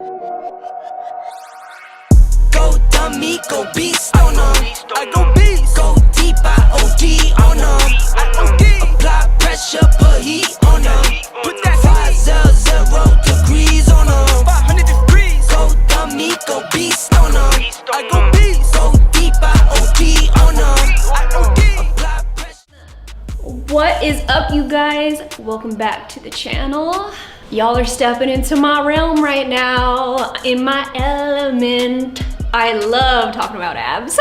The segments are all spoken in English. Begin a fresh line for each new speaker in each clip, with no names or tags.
Go dummy, go beast on them. I go beast. Go deep, I OD on them. I OD. Apply pressure, put heat on them. Put that 500 degrees on them. 500 degrees. Go dummy, go beast on them. I go beast. Go deep, I OD on them. I OD. Apply pressure.
What is up, you guys? Welcome back to the channel. Y'all are stepping into my realm right now, in my element. I love talking about abs.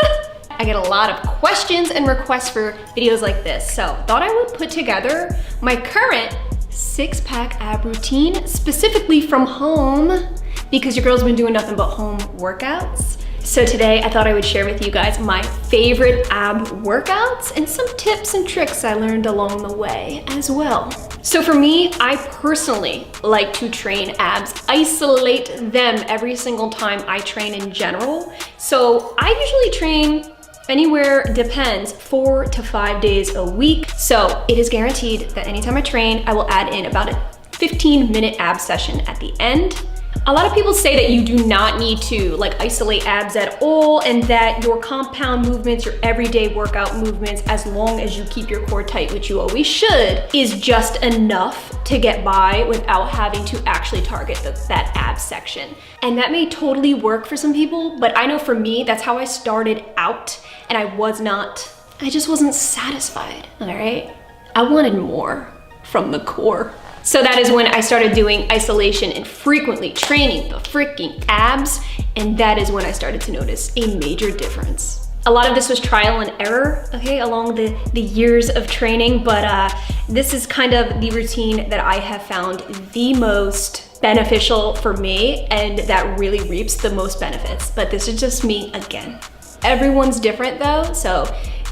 I get a lot of questions and requests for videos like this, so thought I would put together my current 6-pack ab routine, specifically from home, because your girl's been doing nothing but home workouts. So today I thought I would share with you guys my favorite ab workouts and some tips and tricks I learned along the way as well. So for me, I personally like to train abs, isolate them every single time I train in general. So I usually train anywhere, depends, 4 to 5 days a week. So it is guaranteed that anytime I train, I will add in about a 15-minute ab session at the end. A lot of people say that you do not need to isolate abs at all, and that your compound movements, your everyday workout movements, as long as you keep your core tight, which you always should, is just enough to get by without having to actually target that ab section. And that may totally work for some people, but I know for me, that's how I started out, and I just wasn't satisfied, all right? I wanted more from the core. So that is when I started doing isolation and frequently training the freaking abs, and that is when I started to notice a major difference. A lot of this was trial and error, okay, along the years of training, but this is kind of the routine that I have found the most beneficial for me and that really reaps the most benefits. But this is just me again. Everyone's different though, so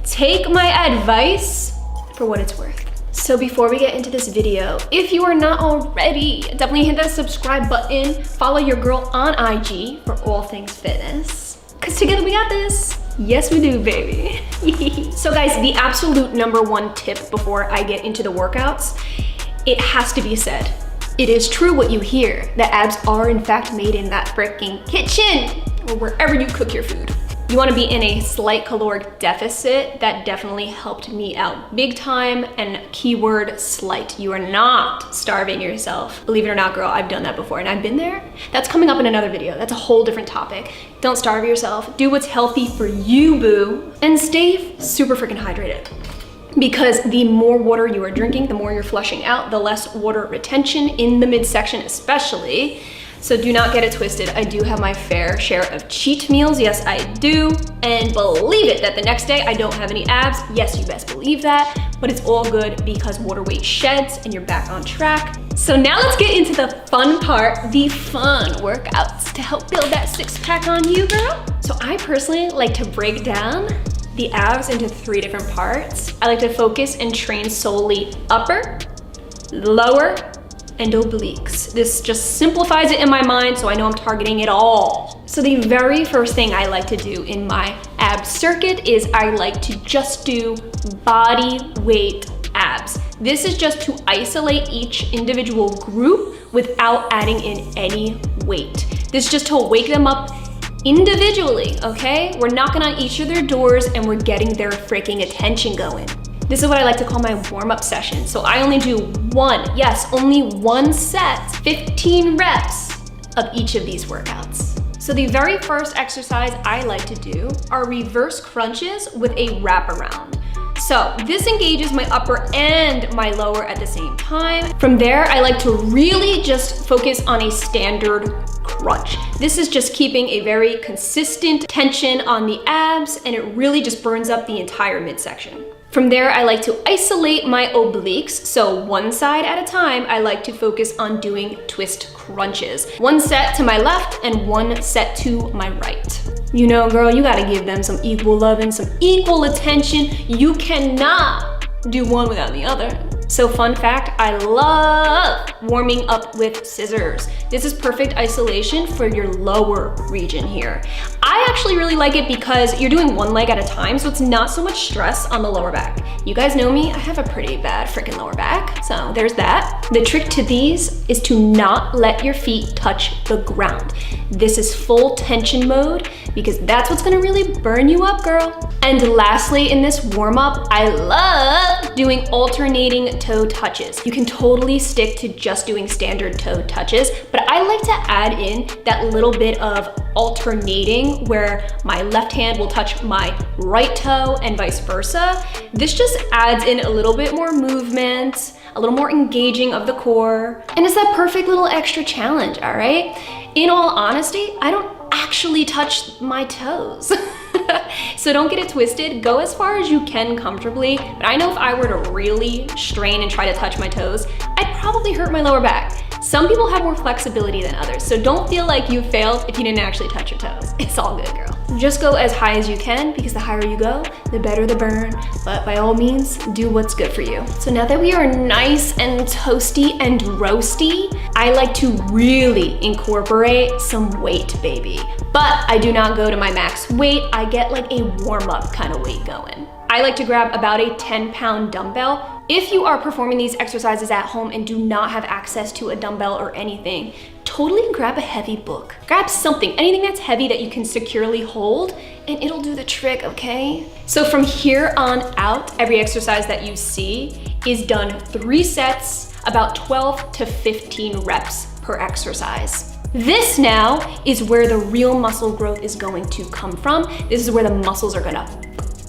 take my advice for what it's worth. So before we get into this video, if you are not already, definitely hit that subscribe button. Follow your girl on IG for all things fitness. Cause together we got this. Yes, we do, baby. So guys, the absolute #1 tip before I get into the workouts, it has to be said. It is true what you hear, that abs are in fact made in that freaking kitchen or wherever you cook your food. You wanna be in a slight caloric deficit. That definitely helped me out big time, and keyword slight. You are not starving yourself. Believe it or not, girl, I've done that before and I've been there. That's coming up in another video. That's a whole different topic. Don't starve yourself. Do what's healthy for you, boo. And stay super freaking hydrated. Because the more water you are drinking, the more you're flushing out, the less water retention in the midsection especially. So do not get it twisted. I do have my fair share of cheat meals. Yes, I do. And believe it, that the next day I don't have any abs. Yes, you best believe that. But it's all good because water weight sheds and you're back on track. So now let's get into the fun part, the fun workouts to help build that 6-pack on you, girl. So I personally like to break down the abs into 3 different parts. I like to focus and train solely upper, lower, and obliques. This just simplifies it in my mind so I know I'm targeting it all. So the very first thing I like to do in my ab circuit is I like to just do body weight abs. This is just to isolate each individual group without adding in any weight. This is just to wake them up individually, okay? We're knocking on each of their doors and we're getting their freaking attention going. This is what I like to call my warm-up session. So I only do only one set, 15 reps of each of these workouts. So the very first exercise I like to do are reverse crunches with a wraparound. So this engages my upper and my lower at the same time. From there, I like to really just focus on a standard crunch. This is just keeping a very consistent tension on the abs, and it really just burns up the entire midsection. From there, I like to isolate my obliques. So one side at a time, I like to focus on doing twist crunches. One set to my left and one set to my right. You know, girl, you gotta give them some equal love and some equal attention. You cannot do one without the other. So fun fact, I love warming up with scissors. This is perfect isolation for your lower region here. I actually really like it because you're doing one leg at a time, so it's not so much stress on the lower back. You guys know me, I have a pretty bad freaking lower back, so there's that. The trick to these is to not let your feet touch the ground. This is full tension mode because that's what's gonna really burn you up, girl. And lastly, in this warm-up, I love doing alternating toe touches. You can totally stick to just doing standard toe touches, but I like to add in that little bit of alternating where my left hand will touch my right toe and vice versa. This just adds in a little bit more movement, a little more engaging of the core, and it's that perfect little extra challenge, all right? In all honesty, I don't actually touch my toes. So don't get it twisted, go as far as you can comfortably, but I know if I were to really strain and try to touch my toes, I'd probably hurt my lower back. Some people have more flexibility than others, so don't feel like you failed if you didn't actually touch your toes. It's all good, girl. Just go as high as you can because the higher you go, the better the burn, but by all means, do what's good for you. So now that we are nice and toasty and roasty, I like to really incorporate some weight, baby. But I do not go to my max weight, I get like a warm-up kind of weight going. I like to grab about a 10-pound dumbbell. If you are performing these exercises at home and do not have access to a dumbbell or anything, totally grab a heavy book. Grab something, anything that's heavy that you can securely hold, and it'll do the trick, okay? So from here on out, every exercise that you see is done 3 sets, about 12 to 15 reps per exercise. This now is where the real muscle growth is going to come from. This is where the muscles are gonna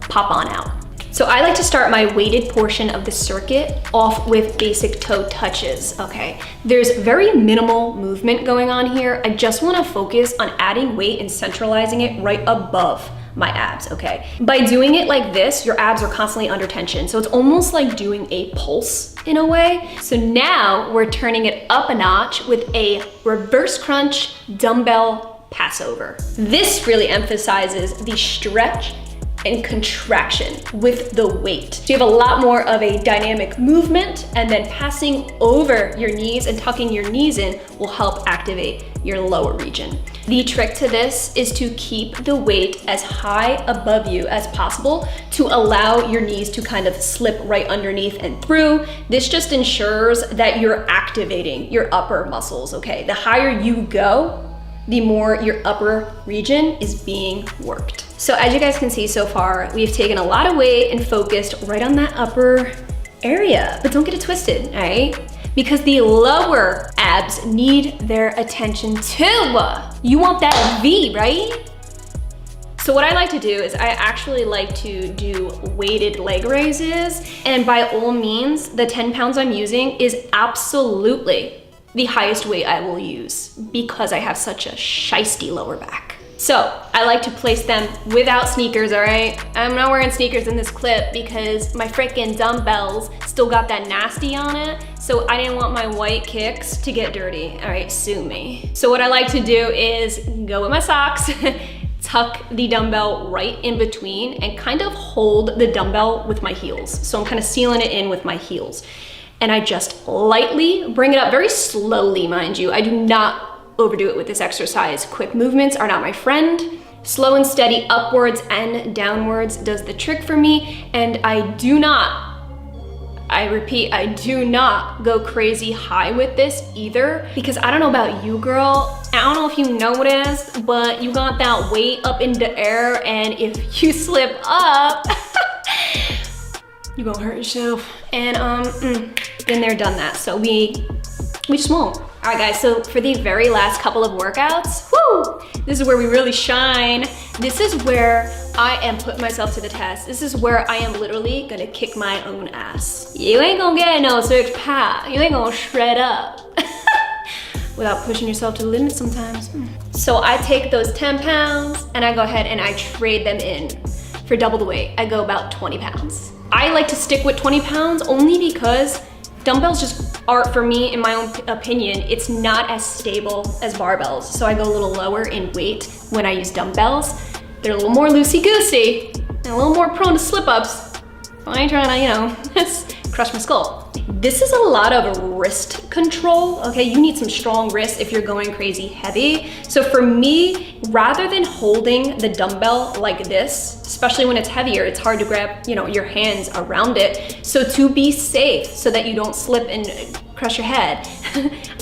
pop on out. So I like to start my weighted portion of the circuit off with basic toe touches, okay? There's very minimal movement going on here. I just wanna focus on adding weight and centralizing it right above my abs, okay? By doing it like this, your abs are constantly under tension. So it's almost like doing a pulse in a way. So now we're turning it up a notch with a reverse crunch dumbbell passover. This really emphasizes the stretch and contraction with the weight. So you have a lot more of a dynamic movement, and then passing over your knees and tucking your knees in will help activate your lower region. The trick to this is to keep the weight as high above you as possible to allow your knees to kind of slip right underneath and through. This just ensures that you're activating your upper muscles, okay? The higher you go, the more your upper region is being worked. So as you guys can see so far, we've taken a lot of weight and focused right on that upper area, but don't get it twisted, all right? Because the lower abs need their attention too. You want that V, right? So what I like to do is I actually like to do weighted leg raises, and by all means, the 10 pounds I'm using is absolutely the highest weight I will use because I have such a shiesty lower back. So I like to place them without sneakers, all right? I'm not wearing sneakers in this clip because my freaking dumbbells still got that nasty on it. So I didn't want my white kicks to get dirty. All right, sue me. So what I like to do is go with my socks, tuck the dumbbell right in between and kind of hold the dumbbell with my heels. So I'm kind of sealing it in with my heels. And I just lightly bring it up, very slowly, mind you. I do not overdo it with this exercise. Quick movements are not my friend. Slow and steady upwards and downwards does the trick for me. And I repeat, I do not go crazy high with this either, because I don't know about you, girl. I don't know if you noticed, but you got that weight up in the air, and if you slip up, you're gonna hurt yourself. And been there, done that. So we just won't. All right, guys, so for the very last couple of workouts, whoo, this is where we really shine. This is where I am putting myself to the test. This is where I am literally gonna kick my own ass. You ain't gonna get no 6-pack. You ain't gonna shred up without pushing yourself to the limit sometimes. So I take those 10 pounds and I go ahead and I trade them in for double the weight. I go about 20 pounds. I like to stick with 20 pounds only because dumbbells just are, for me, in my own opinion, it's not as stable as barbells. So I go a little lower in weight when I use dumbbells. They're a little more loosey-goosey and a little more prone to slip-ups. I ain't trying to, crush my skull. This is a lot of wrist control, okay? You need some strong wrists if you're going crazy heavy. So for me, rather than holding the dumbbell like this, especially when it's heavier, it's hard to grab, you know, your hands around it. So to be safe, so that you don't slip and crush your head.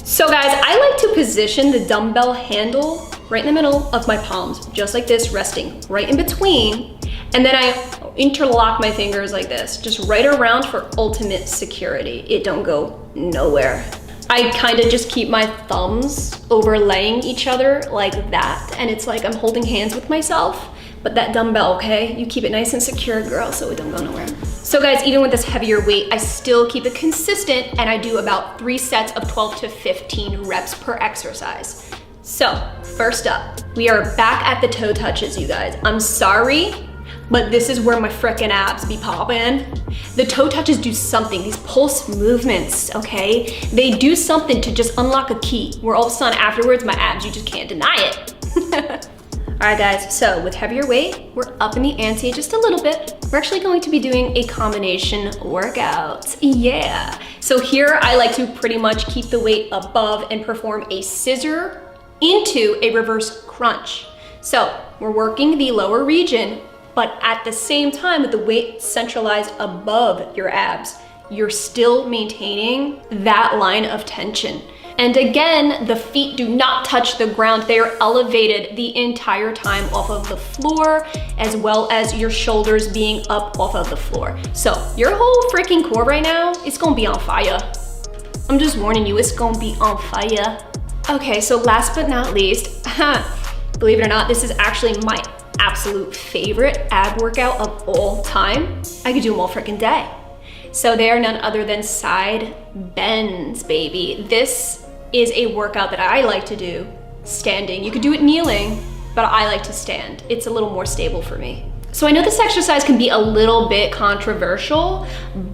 So guys, I like to position the dumbbell handle right in the middle of my palms, just like this, resting right in between. And then I interlock my fingers like this, just right around for ultimate security. It don't go nowhere. I kind of just keep my thumbs overlaying each other like that. And it's like I'm holding hands with myself, but that dumbbell, okay? You keep it nice and secure, girl, so it don't go nowhere. So guys, even with this heavier weight, I still keep it consistent, and I do about 3 sets of 12 to 15 reps per exercise. So first up, we are back at the toe touches, you guys. I'm sorry, but this is where my frickin' abs be popping. The toe touches do something, these pulse movements, okay? They do something to just unlock a key, where all of a sudden afterwards, my abs, you just can't deny it. All right guys, so with heavier weight, we're up in the ante just a little bit. We're actually going to be doing a combination workout, yeah. So here I like to pretty much keep the weight above and perform a scissor into a reverse crunch. So we're working the lower region, but at the same time with the weight centralized above your abs, you're still maintaining that line of tension. And again, the feet do not touch the ground. They are elevated the entire time off of the floor, as well as your shoulders being up off of the floor. So your whole freaking core right now, it's gonna be on fire. I'm just warning you, it's gonna be on fire. Okay, so last but not least, believe it or not, this is actually my absolute favorite ab workout of all time. I could do them all freaking day. So they are none other than side bends, baby. This is a workout that I like to do standing. You could do it kneeling, but I like to stand. It's a little more stable for me. So I know this exercise can be a little bit controversial,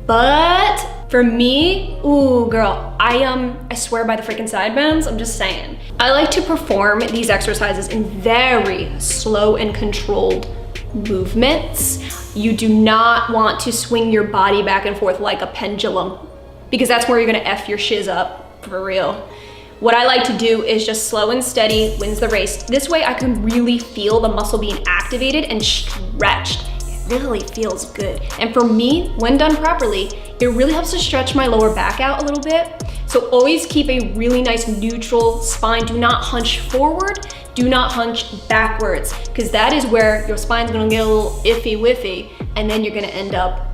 but for me, ooh girl, I swear by the freaking side bends, I'm just saying. I like to perform these exercises in very slow and controlled movements. You do not want to swing your body back and forth like a pendulum, because that's where you're gonna F your shiz up, for real. What I like to do is just slow and steady wins the race. This way I can really feel the muscle being activated and stretched. It really feels good. And for me, when done properly, it really helps to stretch my lower back out a little bit. So always keep a really nice neutral spine. Do not hunch forward, do not hunch backwards, because that is where your spine's gonna get a little iffy wiffy, and then you're gonna end up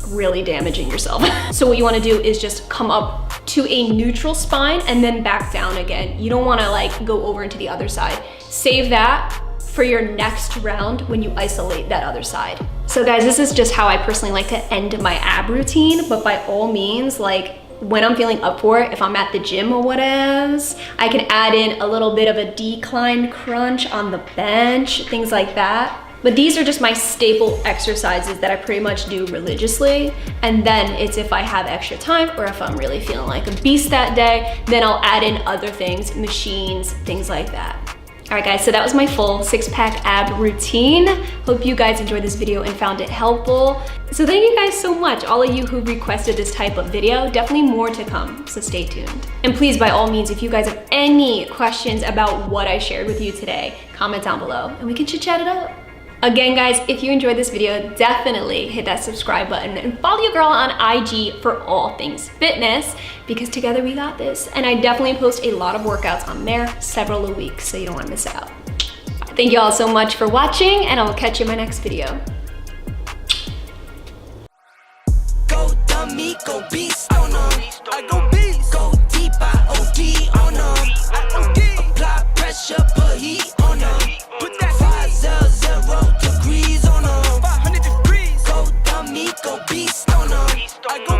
really damaging yourself. So what you wanna do is just come up to a neutral spine and then back down again. You don't wanna like go over into the other side. Save that for your next round when you isolate that other side. So guys, this is just how I personally like to end my ab routine, but by all means, like when I'm feeling up for it, if I'm at the gym or whatevs, I can add in a little bit of a decline crunch on the bench, things like that. But these are just my staple exercises that I pretty much do religiously. And then it's if I have extra time or if I'm really feeling like a beast that day, then I'll add in other things, machines, things like that. All right guys, so that was my full 6-pack ab routine. Hope you guys enjoyed this video and found it helpful. So thank you guys so much, all of you who requested this type of video. Definitely more to come, so stay tuned. And please, by all means, if you guys have any questions about what I shared with you today, comment down below and we can chit chat it up. Again, guys, if you enjoyed this video, definitely hit that subscribe button and follow your girl on IG for all things fitness, because together we got this. And I definitely post a lot of workouts on there several a week, so you don't want to miss out. Thank you all so much for watching, and I will catch you in my next video.
Go dummy, go beast on them. I go beast. Go deep, I OD on them. I OD. Apply pressure, put heat on them. Put that 500 degrees on them. 500 degrees. Go dummy, go beast on them. I go